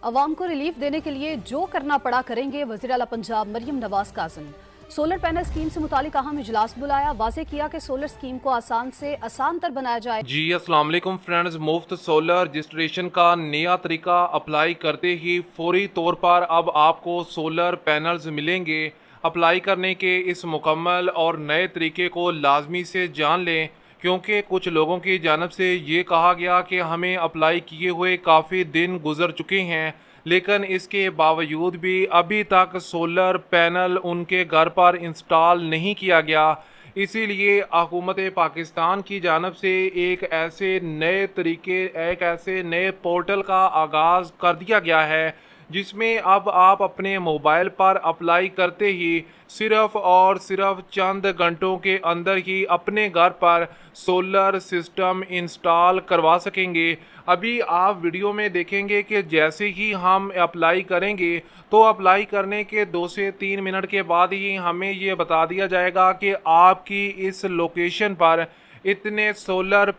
अवाम को रिलीफ देने के लिए जो करना पड़ा करेंगे। वज़ीर आला Punjab Maryam Nawaz Kazmi solar panel scheme से मुतालिक अहम इजलास बुलाया। वाज़े किया कि सोलर स्कीम को आसान से आसान तर बनाया जाए। जी अस्सलाम वालेकुम फ्रेंड्स, मुफ्त सोलर रजिस्ट्रेशन का नया तरीका अप्लाई करते ही फौरी तौर पर अब आपको सोलर पैनल्स मिलेंगे। अप्लाई करने के इस मुकम्मल और नए तरीके को लाजमी से जान लें, क्योंकि कुछ लोगों की जानब से ये कहा गया कि हमें अप्लाई किए हुए काफ़ी दिन गुजर चुके हैं, लेकिन इसके बावजूद भी अभी तक सोलर पैनल उनके घर पर इंस्टॉल नहीं किया गया। इसीलिए हुकूमत पाकिस्तान की जानब से एक ऐसे नए पोर्टल का आगाज़ कर दिया गया है, जिसमें अब आप अपने मोबाइल पर अप्लाई करते ही सिर्फ़ और सिर्फ चंद घंटों के अंदर ही अपने घर पर सोलर सिस्टम इंस्टॉल करवा सकेंगे। अभी आप वीडियो में देखेंगे कि जैसे ही हम अप्लाई करेंगे तो अप्लाई करने के 2 से 3 मिनट के बाद ही हमें ये बता दिया जाएगा कि आपकी इस लोकेशन पर इतने सोलर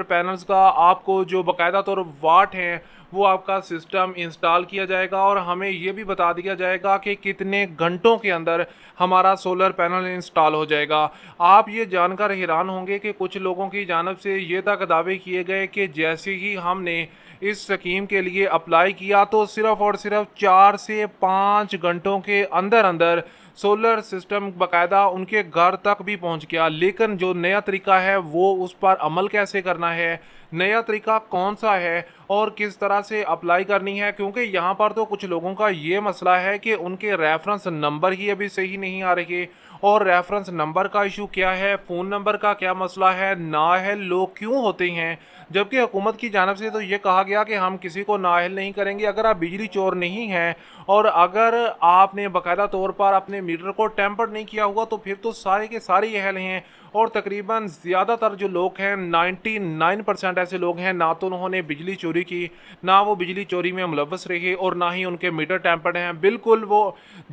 पैनल्स का आपको जो बाकायदा तौर वाट हैं वो आपका सिस्टम इंस्टॉल किया जाएगा, और हमें ये भी बता दिया जाएगा कि कितने घंटों के अंदर हमारा सोलर पैनल इंस्टॉल हो जाएगा। आप ये जानकर हैरान होंगे कि कुछ लोगों की जानब से ये तक दावे किए गए कि जैसे ही हमने इस स्कीम के लिए अप्लाई किया तो सिर्फ़ और सिर्फ 4 से 5 घंटों के अंदर अंदर सोलर सिस्टम बाकायदा उनके घर तक भी पहुंच गया। लेकिन जो नया तरीका है वो उस पर अमल कैसे करना है, नया तरीका कौन सा है और किस तरह से अप्लाई करनी है, क्योंकि यहाँ पर तो कुछ लोगों का ये मसला है कि उनके रेफरेंस नंबर ही अभी सही नहीं आ रहे। और रेफरेंस नंबर का इशू क्या है, फ़ोन नंबर का क्या मसला है, नाअहल लोग क्यों होते हैं, जबकि हुकूमत की जानब से तो ये कहा गया कि हम किसी को नाअहल नहीं करेंगे। अगर आप बिजली चोर नहीं हैं और अगर आपने बाकायदा तौर पर अपने मीटर को टेम्पर नहीं किया हुआ तो फिर तो सारे के सारे अहल हैं। और तकरीबन ज़्यादातर जो लोग हैं 99% ऐसे लोग हैं ना तो उन्होंने बिजली चोरी की, ना वो बिजली चोरी में मुलव्वस रहे और ना ही उनके मीटर टेम्पर्ड हैं। बिल्कुल वो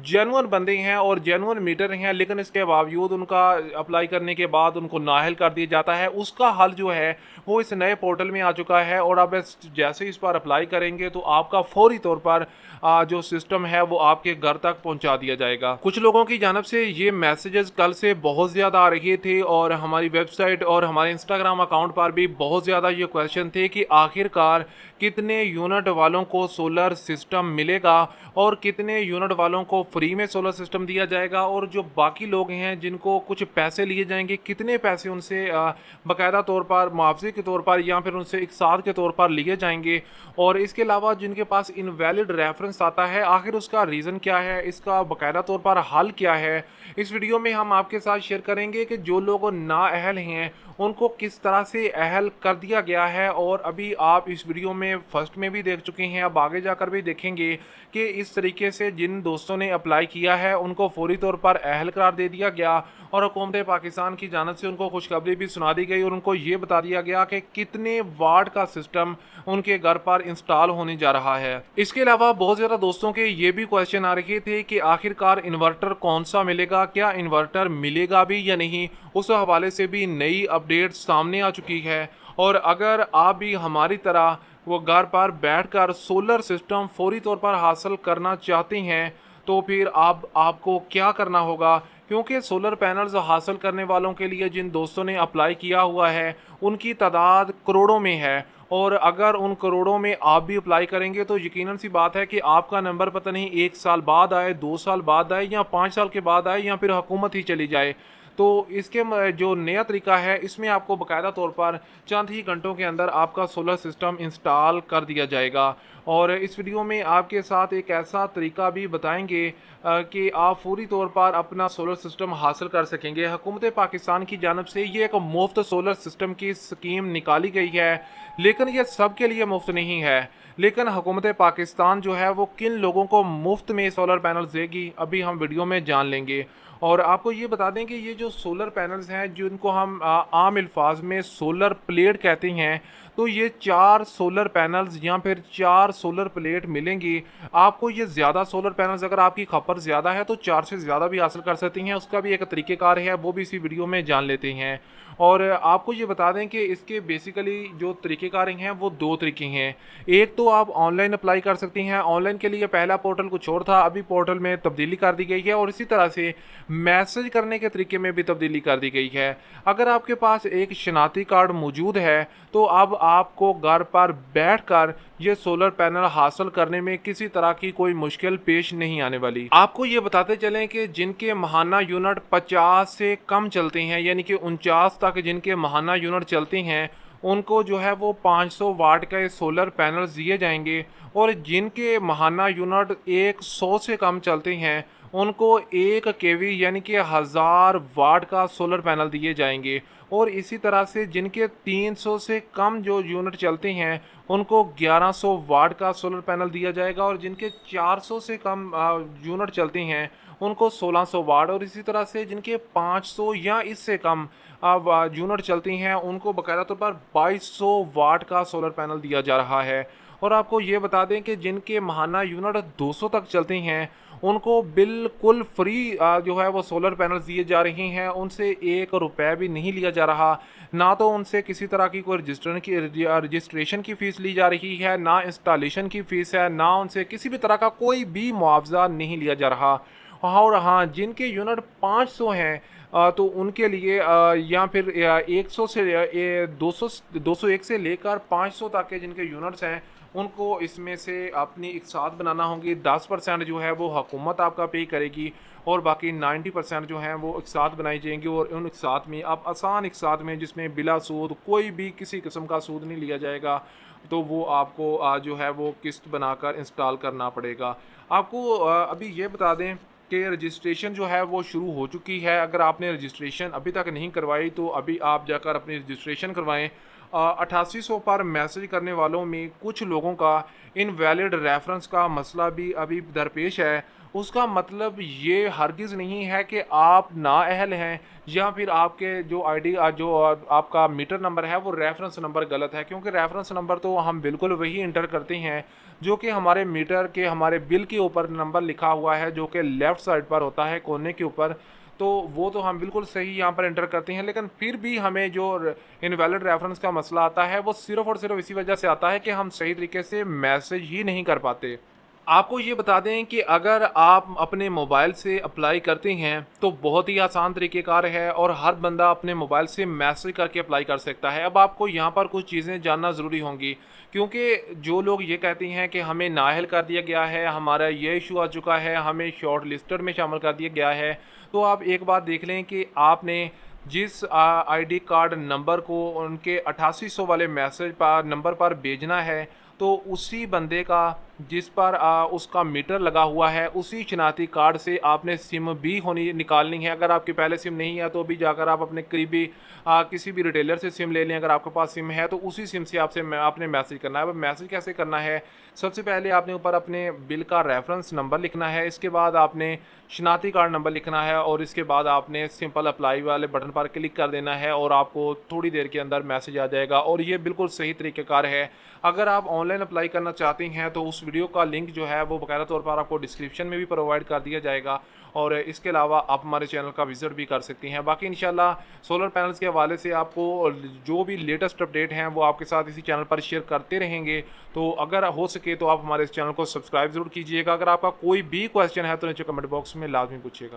जेनुइन बंदे हैं और जेनुइन मीटर हैं, लेकिन इसके बावजूद उनका अप्लाई करने के बाद उनको नाअहल कर दिया जाता है। उसका हल जो है वो इस नए पोर्टल में आ चुका है, और अब जैसे इस पर अप्लाई करेंगे तो आपका फौरी तौर पर जो सिस्टम है वो आपके घर तक पहुंचा दिया जाएगा। कुछ लोगों की जानब से ये मैसेजेस कल से बहुत ज़्यादा आ रहे थे और हमारी वेबसाइट और हमारे इंस्टाग्राम अकाउंट पर भी बहुत ज़्यादा ये क्वेश्चन थे कि आखिरकार कितने यूनिट वालों को सोलर सिस्टम मिलेगा और कितने यूनिट वालों को फ्री में सोलर सिस्टम दिया जाएगा, और जो बाकी लोग हैं जिनको कुछ पैसे लिए जाएंगे कितने पैसे उनसे बाकायदा तौर पर मुआवजे के तौर पर या फिर उनसे एक साथ के तौर पर लिए जाएंगे। और इसके अलावा जिनके पास इनवैलिड रेफरेंस आता है आखिर उसका रीज़न क्या है, इसका बाकायदा तौर पर हल क्या है, इस वीडियो में हम आपके साथ शेयर करेंगे कि जो लोग नाअहल हैं उनको किस तरह से अहल कर दिया गया है। और अभी आप इस वीडियो में फर्स्ट में भी देख चुके हैं, अब आगे जाकर भी देखेंगे कि इस तरीके से जिन दोस्तों ने अप्लाई किया है उनको फौरी तौर पर अहल करार दे दिया गया और हुकूमत पाकिस्तान की जानब से उनको खुशखबरी भी सुना दी गई और उनको ये बता दिया गया कि कितने वाट का सिस्टम उनके घर पर इंस्टॉल होने जा रहा है। इसके अलावा बहुत ज़्यादा दोस्तों के ये भी क्वेश्चन आ रहे थे कि आखिरकार इन्वर्टर कौन सा मिलेगा, क्या इन्वर्टर मिलेगा भी या नहीं। उस हवाले से भी नई अपडेट सामने आ चुकी है, और अगर आप भी हमारी तरह वो घर पर बैठकर सोलर सिस्टम फौरी तौर पर हासिल करना चाहते हैं तो फिर आपको क्या करना होगा, क्योंकि सोलर पैनल्स हासिल करने वालों के लिए जिन दोस्तों ने अप्लाई किया हुआ है उनकी तादाद करोड़ों में है, और अगर उन करोड़ों में आप भी अप्लाई करेंगे तो यकीनन सी बात है कि आपका नंबर पता नहीं 1 साल बाद आए, 2 साल बाद आए या 5 साल के बाद आए या फिर हुकूमत ही चली जाए। तो इसके जो नया तरीका है इसमें आपको बाकायदा तौर पर चंद ही घंटों के अंदर आपका सोलर सिस्टम इंस्टॉल कर दिया जाएगा। और इस वीडियो में आपके साथ एक ऐसा तरीका भी बताएंगे कि आप फौरी तौर पर अपना सोलर सिस्टम हासिल कर सकेंगे। हुकूमत पाकिस्तान की जानब से ये एक मुफ्त सोलर सिस्टम की स्कीम निकाली गई है, लेकिन ये सब के लिए मुफ्त नहीं है। लेकिन हुकूमत पाकिस्तान जो है वो किन लोगों को मुफ्त में सोलर पैनल्स देगी अभी हम वीडियो में जान लेंगे। और आपको ये बता दें कि ये जो सोलर पैनल्स हैं जिनको हम आम अल्फाज में सोलर प्लेट कहते हैं, तो ये 4 सोलर पैनल्स या फिर 4 सोलर प्लेट मिलेंगी आपको। ये ज़्यादा सोलर पैनल्स अगर आपकी खपत ज़्यादा है तो 4 से ज़्यादा भी हासिल कर सकती हैं, उसका भी एक तरीक़ेकार है, वो भी इसी वीडियो में जान लेते हैं। और आपको ये बता दें कि इसके बेसिकली जो तरीक़ेकार हैं वो 2 तरीके हैं। एक तो आप ऑनलाइन अप्लाई कर सकती हैं। ऑनलाइन के लिए पहला पोर्टल कुछ और था, अभी पोर्टल में तब्दीली कर दी गई है और इसी तरह से मैसेज करने के तरीके में भी तब्दीली कर दी गई है। अगर आपके पास एक शनाख्ती कार्ड मौजूद है तो अब आपको घर पर बैठकर ये सोलर पैनल हासिल करने में किसी तरह की कोई मुश्किल पेश नहीं आने वाली। आपको ये बताते चलें कि जिनके माहाना यूनिट 50 से कम चलते हैं, यानी कि 49 तक जिनके माहाना यूनिट चलते हैं, उनको जो है वो 500 वाट का सोलर पैनल्स दिए जाएंगे और जिनके माहाना यूनिट 100 से कम चलते हैं उनको 1 केवी यानी कि 1000 वाट का सोलर पैनल दिए जाएंगे। और इसी तरह से जिनके 300 से कम जो यूनिट चलते हैं उनको 1100 वाट का सोलर पैनल दिया जाएगा और जिनके 400 से कम यूनिट चलते हैं उनको 1600 वाट, और इसी तरह से जिनके 500 या इससे कम यूनिट चलती हैं उनको बाकायदा तौर पर 2200 वाट का सोलर पैनल दिया जा रहा है। और आपको ये बता दें कि जिनके माहाना यूनिट 200 तक चलते हैं उनको बिल्कुल फ्री जो है वो सोलर पैनल्स दिए जा रहे हैं। उनसे 1 रुपये भी नहीं लिया जा रहा, ना तो उनसे किसी तरह की कोई रजिस्ट्रेशन की फ़ीस ली जा रही है, ना इंस्टॉलेशन की फ़ीस है, ना उनसे किसी भी तरह का कोई भी मुआवजा नहीं लिया जा रहा। और हाँ, जिनके यूनिट 500 हैं तो उनके लिए या फिर 100 से 201 से लेकर 500 तक के जिनके यूनिट्स हैं उनको इसमें से अपनी इकसात बनाना होंगी। 10% जो है वो हुकूमत आपका पे करेगी और बाकी 90% जो हैं वो इकसात बनाई जाएंगी। और उन इकसात में आप आसान इकसात में जिसमें बिला सूद कोई भी किसी किस्म का सूद नहीं लिया जाएगा, तो वो आपको जो है वो किस्त बनाकर इंस्टॉल करना पड़ेगा। आपको अभी ये बता दें कि रजिस्ट्रेशन जो है वो शुरू हो चुकी है। अगर आपने रजिस्ट्रेशन अभी तक नहीं करवाई तो अभी आप जाकर अपनी रजिस्ट्रेशन करवाएं। 8800 पर मैसेज करने वालों में कुछ लोगों का इनवैलिड रेफरेंस का मसला भी अभी दरपेश है। उसका मतलब ये हरगिज़ नहीं है कि आप नाअहल हैं या फिर आपके जो आईडी जो आपका मीटर नंबर है वो रेफरेंस नंबर गलत है, क्योंकि रेफरेंस नंबर तो हम बिल्कुल वही इंटर करते हैं जो कि हमारे मीटर के हमारे बिल के ऊपर नंबर लिखा हुआ है, जो कि लेफ़्ट साइड पर होता है कोने के ऊपर, तो वो तो हम बिल्कुल सही यहाँ पर इंटर करते हैं। लेकिन फिर भी हमें जो इनवैलिड रेफरेंस का मसला आता है वो सिर्फ़ और सिर्फ इसी वजह से आता है कि हम सही तरीके से मैसेज ही नहीं कर पाते। आपको ये बता दें कि अगर आप अपने मोबाइल से अप्लाई करते हैं तो बहुत ही आसान तरीक़ेकार है और हर बंदा अपने मोबाइल से मैसेज करके अप्लाई कर सकता है। अब आपको यहाँ पर कुछ चीज़ें जानना ज़रूरी होंगी, क्योंकि जो लोग ये कहते हैं कि हमें नाअहल कर दिया गया है, हमारा ये इशू आ चुका है, हमें शॉर्ट लिस्टेड में शामिल कर दिया गया है, तो आप एक बात देख लें कि आपने जिस आईडी कार्ड नंबर को उनके 8800 वाले मैसेज पर नंबर पर भेजना है तो उसी बंदे का जिस पर उसका मीटर लगा हुआ है उसी शनाख्ती कार्ड से आपने सिम भी निकालनी है। अगर आपके पहले सिम नहीं है तो भी जाकर आप अपने करीबी किसी भी रिटेलर से सिम ले लें। अगर आपके पास सिम है तो उसी सिम से आपने मैसेज करना है। अब मैसेज कैसे करना है, सबसे पहले आपने ऊपर अपने बिल का रेफरेंस नंबर लिखना है, इसके बाद आपने शनाख्ती कार्ड नंबर लिखना है और इसके बाद आपने सिंपल अप्लाई वाले बटन पर क्लिक कर देना है और आपको थोड़ी देर के अंदर मैसेज आ जाएगा। और ये बिल्कुल सही तरीक़ेकार है। अगर आप ऑनलाइन अप्लाई करना चाहते हैं तो उस वीडियो का लिंक जो है वो बाकायदा तौर पर आपको डिस्क्रिप्शन में भी प्रोवाइड कर दिया जाएगा और इसके अलावा आप हमारे चैनल का विज़िट भी कर सकती हैं। बाकी इंशाल्लाह सोलर पैनल्स के हवाले से आपको जो भी लेटेस्ट अपडेट हैं वो आपके साथ इसी चैनल पर शेयर करते रहेंगे। तो अगर हो सके तो आप हमारे इस चैनल को सब्सक्राइब ज़रूर कीजिएगा। अगर आपका कोई भी क्वेश्चन है तो नीचे कमेंट बॉक्स में लाजमी पूछिएगा।